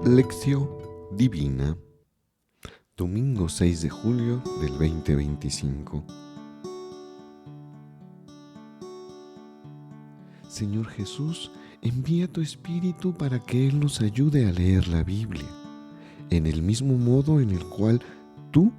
Lección Divina, domingo 6 de julio del 2025. Señor Jesús, envía tu Espíritu para que Él nos ayude a leer la Biblia, en el mismo modo en el cual tú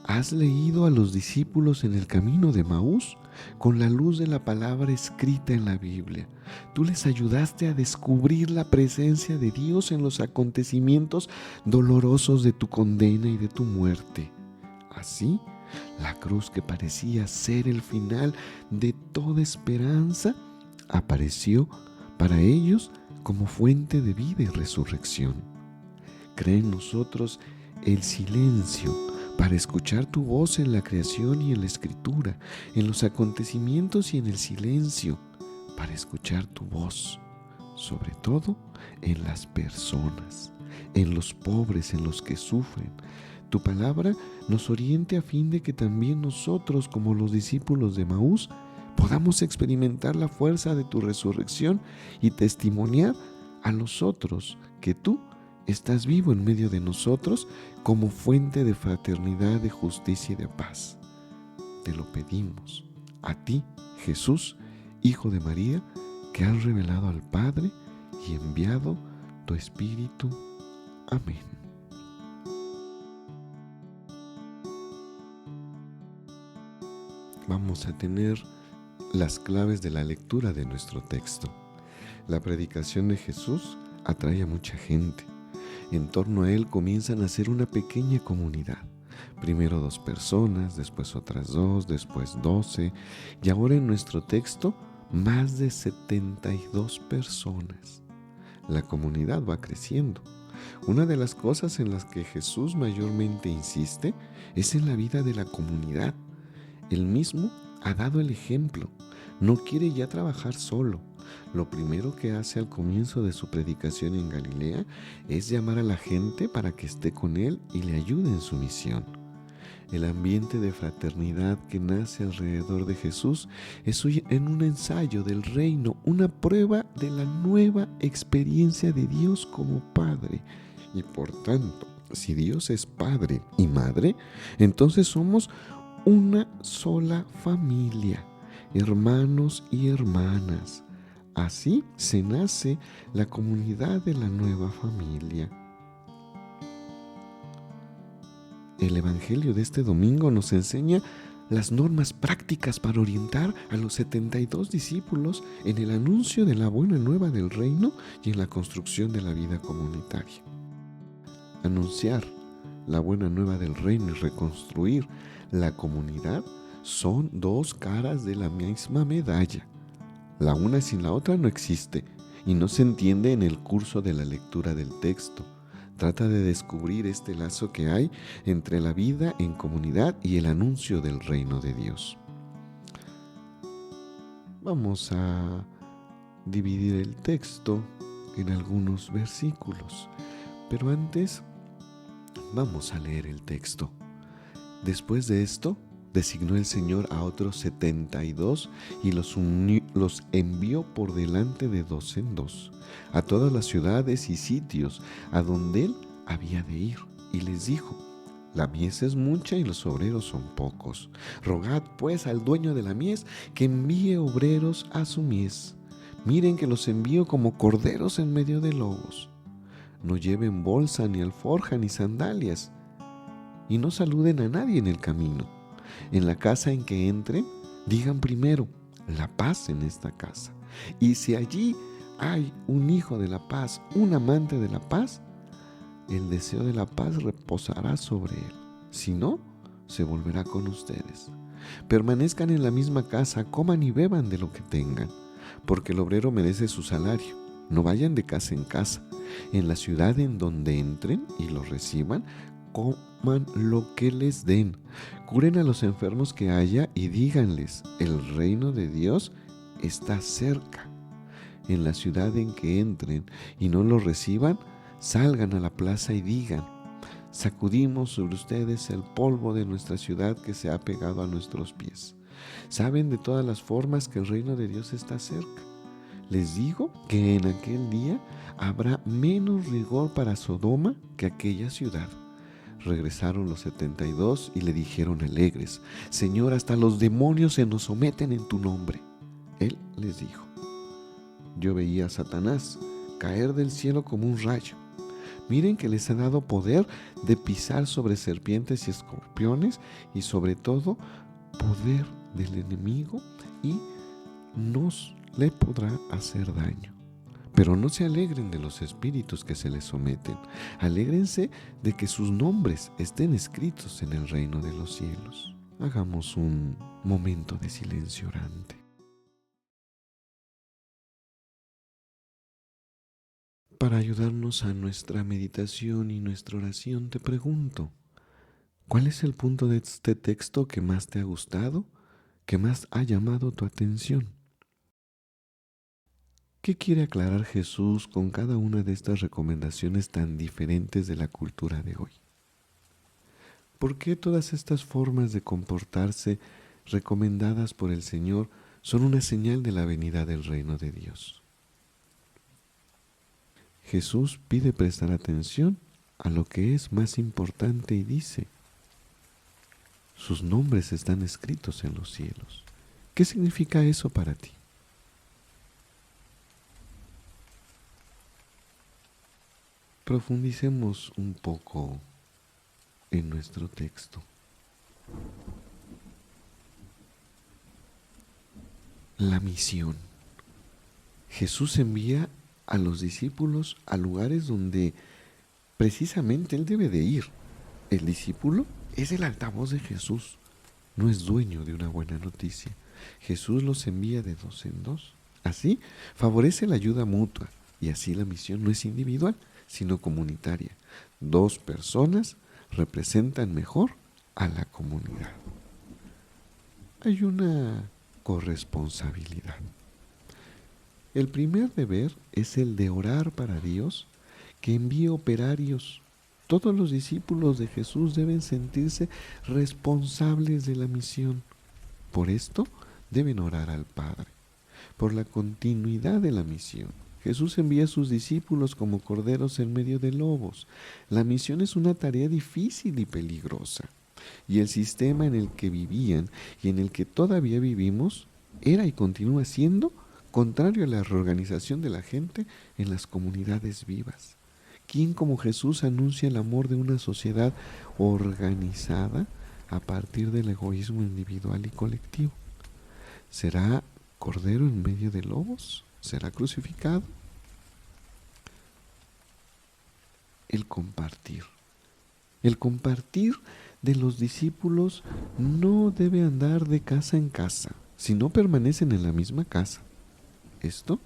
has leído a los discípulos en el camino de Emaús con la luz de la palabra escrita en la Biblia. Tú les ayudaste a descubrir la presencia de Dios en los acontecimientos dolorosos de tu condena y de tu muerte. Así, la cruz que parecía ser el final de toda esperanza apareció para ellos como fuente de vida y resurrección. Crea en nosotros el silencio para escuchar tu voz en la creación y en la escritura, en los acontecimientos y en el silencio, para escuchar tu voz, sobre todo en las personas, en los pobres, en los que sufren. Tu palabra nos oriente a fin de que también nosotros, como los discípulos de Emaús, podamos experimentar la fuerza de tu resurrección y testimoniar a los otros que tú estás vivo en medio de nosotros como fuente de fraternidad, de justicia y de paz. Te lo pedimos a ti, Jesús, Hijo de María, que has revelado al Padre y enviado tu Espíritu. Amén. Vamos a tener las claves de la lectura de nuestro texto. La predicación de Jesús atrae a mucha gente. En torno a él comienzan a ser una pequeña comunidad. Primero 2 personas, después otras 2, después 12, y ahora en nuestro texto más de 72 personas. La comunidad va creciendo. Una de las cosas en las que Jesús mayormente insiste es en la vida de la comunidad. Él mismo ha dado el ejemplo. No quiere ya trabajar solo. Lo primero que hace al comienzo de su predicación en Galilea es llamar a la gente para que esté con él y le ayude en su misión. El ambiente de fraternidad que nace alrededor de Jesús es en un ensayo del reino, una prueba de la nueva experiencia de Dios como Padre. Y por tanto, si Dios es Padre y Madre, entonces somos una sola familia, hermanos y hermanas. Así se nace la comunidad de la nueva familia. El Evangelio de este domingo nos enseña las normas prácticas para orientar a los 72 discípulos en el anuncio de la buena nueva del reino y en la construcción de la vida comunitaria. Anunciar la buena nueva del reino y reconstruir la comunidad son 2 caras de la misma medalla. La una sin la otra no existe y no se entiende en el curso de la lectura del texto. Trata de descubrir este lazo que hay entre la vida en comunidad y el anuncio del reino de Dios. Vamos a dividir el texto en algunos versículos, pero antes vamos a leer el texto. Después de esto, designó el Señor a otros 72 y los envió por delante de 2 en 2 a todas las ciudades y sitios a donde él había de ir, y les dijo: la mies es mucha y los obreros son pocos. Rogad pues al dueño de la mies que envíe obreros a su mies. Miren que los envío como corderos en medio de lobos. No lleven bolsa, ni alforja, ni sandalias, y no saluden a nadie en el camino. En la casa en que entren, digan primero: la paz en esta casa. Y si allí hay un hijo de la paz, un amante de la paz, el deseo de la paz reposará sobre él. Si no, se volverá con ustedes. Permanezcan en la misma casa, coman y beban de lo que tengan, porque el obrero merece su salario. No vayan de casa en casa. En la ciudad en donde entren y los reciban, coman lo que les den. Curen a los enfermos que haya y díganles: el reino de Dios está cerca. En la ciudad en que entren y no los reciban, salgan a la plaza y digan: sacudimos sobre ustedes el polvo de nuestra ciudad que se ha pegado a nuestros pies. Saben de todas las formas que el reino de Dios está cerca. Les digo que en aquel día habrá menos rigor para Sodoma que aquella ciudad. Regresaron los 72 y le dijeron alegres: Señor, hasta los demonios se nos someten en tu nombre. Él les dijo: Yo veía a Satanás caer del cielo como un rayo. Miren que les he dado poder de pisar sobre serpientes y escorpiones y sobre todo poder del enemigo, y nos le podrá hacer daño. Pero no se alegren de los espíritus que se les someten. Alégrense de que sus nombres estén escritos en el reino de los cielos. Hagamos un momento de silencio orante. Para ayudarnos a nuestra meditación y nuestra oración, te pregunto: ¿cuál es el punto de este texto que más te ha gustado, que más ha llamado tu atención? ¿Qué quiere aclarar Jesús con cada una de estas recomendaciones tan diferentes de la cultura de hoy? ¿Por qué todas estas formas de comportarse recomendadas por el Señor son una señal de la venida del reino de Dios? Jesús pide prestar atención a lo que es más importante y dice: sus nombres están escritos en los cielos. ¿Qué significa eso para ti? Profundicemos un poco en nuestro texto. La misión. Jesús envía a los discípulos a lugares donde precisamente Él debe de ir. El discípulo es el altavoz de Jesús, no es dueño de una buena noticia. Jesús los envía de dos en dos. Así favorece la ayuda mutua, y así la misión no es individual, sino comunitaria. Dos personas representan mejor a la comunidad. Hay una corresponsabilidad. El primer deber es el de orar para Dios que envíe operarios. Todos los discípulos de Jesús deben sentirse responsables de la misión. Por esto deben orar al Padre, por la continuidad de la misión. Jesús envía a sus discípulos como corderos en medio de lobos. La misión es una tarea difícil y peligrosa, y el sistema en el que vivían y en el que todavía vivimos era y continúa siendo contrario a la reorganización de la gente en las comunidades vivas. ¿Quién como Jesús anuncia el amor de una sociedad organizada a partir del egoísmo individual y colectivo? ¿Será cordero en medio de lobos? ¿Será crucificado? El compartir. El compartir de los discípulos no debe andar de casa en casa, si no permanecen en la misma casa. Esto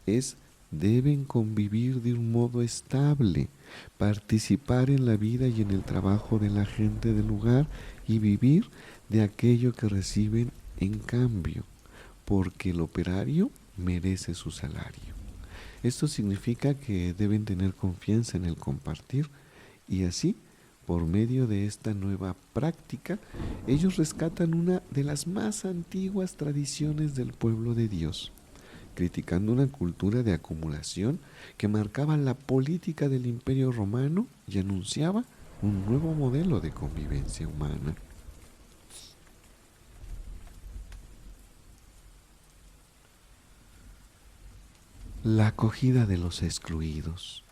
es, deben convivir de un modo estable, participar en la vida y en el trabajo de la gente del lugar y vivir de aquello que reciben en cambio, porque el operario merece su salario. Esto significa que deben tener confianza en el compartir, y así, por medio de esta nueva práctica, ellos rescatan una de las más antiguas tradiciones del pueblo de Dios, criticando una cultura de acumulación que marcaba la política del Imperio Romano y anunciaba un nuevo modelo de convivencia humana. La acogida de los excluidos.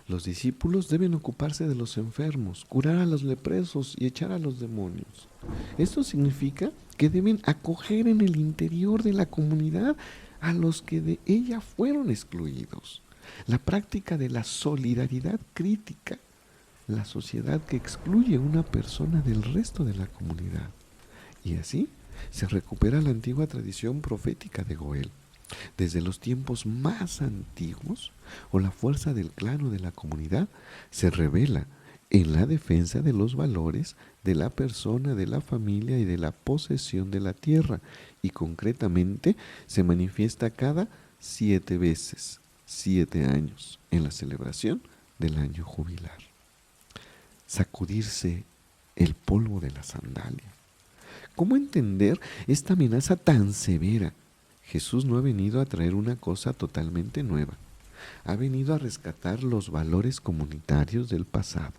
Los discípulos deben ocuparse de los enfermos, curar a los leprosos y echar a los demonios. Esto significa que deben acoger en el interior de la comunidad a los que de ella fueron excluidos. La práctica de la solidaridad crítica la sociedad que excluye a una persona del resto de la comunidad. Y así se recupera la antigua tradición profética de Goel. Desde los tiempos más antiguos, o la fuerza del clan o de la comunidad se revela en la defensa de los valores de la persona, de la familia y de la posesión de la tierra, y concretamente se manifiesta cada 7 veces, 7 años, en la celebración del año jubilar. Sacudirse el polvo de la sandalia. ¿Cómo entender esta amenaza tan severa? Jesús no ha venido a traer una cosa totalmente nueva. Ha venido a rescatar los valores comunitarios del pasado.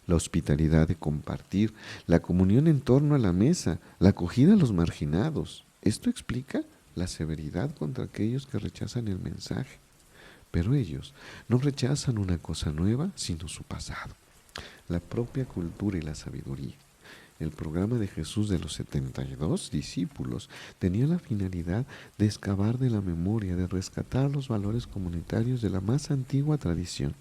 La hospitalidad de compartir, la comunión en torno a la mesa, la acogida a los marginados. Esto explica la severidad contra aquellos que rechazan el mensaje. Pero ellos no rechazan una cosa nueva, sino su pasado, la propia cultura y la sabiduría. El programa de Jesús de los 72 discípulos tenía la finalidad de excavar de la memoria, de rescatar los valores comunitarios de la más antigua tradición,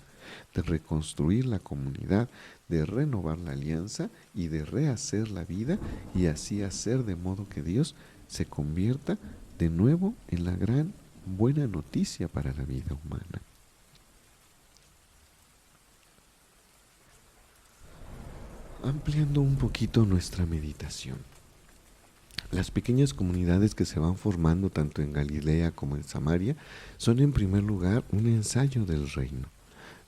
de reconstruir la comunidad, de renovar la alianza y de rehacer la vida y así hacer de modo que Dios se convierta de nuevo en la gran buena noticia para la vida humana. Ampliando un poquito nuestra meditación. Las pequeñas comunidades que se van formando tanto en Galilea como en Samaria son en primer lugar un ensayo del reino.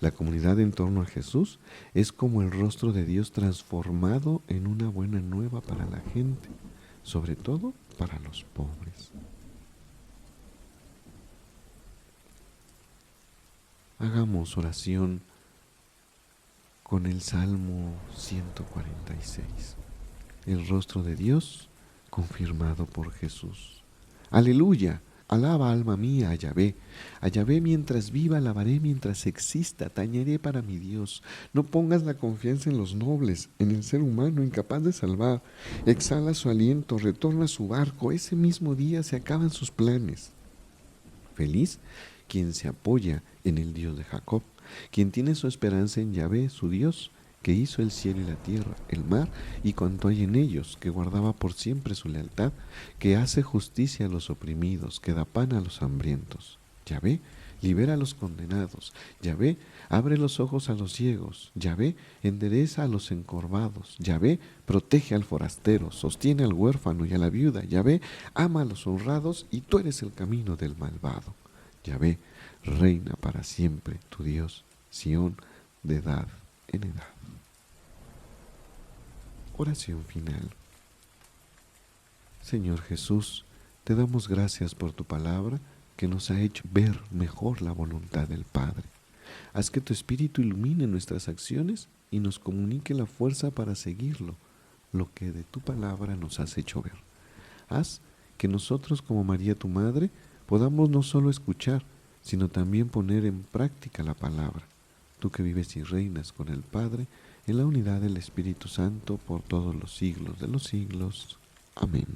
La comunidad en torno a Jesús es como el rostro de Dios transformado en una buena nueva para la gente, sobre todo para los pobres. Hagamos oración con el Salmo 146. El rostro de Dios confirmado por Jesús. Aleluya. Alaba alma mía a Yahvé. A Yahvé mientras viva, alabaré mientras exista, tañeré para mi Dios. No pongas la confianza en los nobles, en el ser humano incapaz de salvar. Exhala su aliento, retorna a su barco. Ese mismo día se acaban sus planes. Feliz quien se apoya en el Dios de Jacob, quien tiene su esperanza en Yahvé, su Dios, que hizo el cielo y la tierra, el mar y cuanto hay en ellos, que guardaba por siempre su lealtad, que hace justicia a los oprimidos, que da pan a los hambrientos. Yahvé libera a los condenados. Yahvé abre los ojos a los ciegos. Yahvé endereza a los encorvados. Yahvé protege al forastero, sostiene al huérfano y a la viuda. Yahvé ama a los honrados y tú eres el camino del malvado. Yahvé reina para siempre, tu Dios, Sión, de edad en edad. Oración final. Señor Jesús, te damos gracias por tu palabra que nos ha hecho ver mejor la voluntad del Padre. Haz que tu Espíritu ilumine nuestras acciones y nos comunique la fuerza para seguirlo, lo que de tu palabra nos has hecho ver. Haz que nosotros, como María tu Madre, podamos no solo escuchar, sino también poner en práctica la palabra. Tú que vives y reinas con el Padre, en la unidad del Espíritu Santo, por todos los siglos de los siglos. Amén.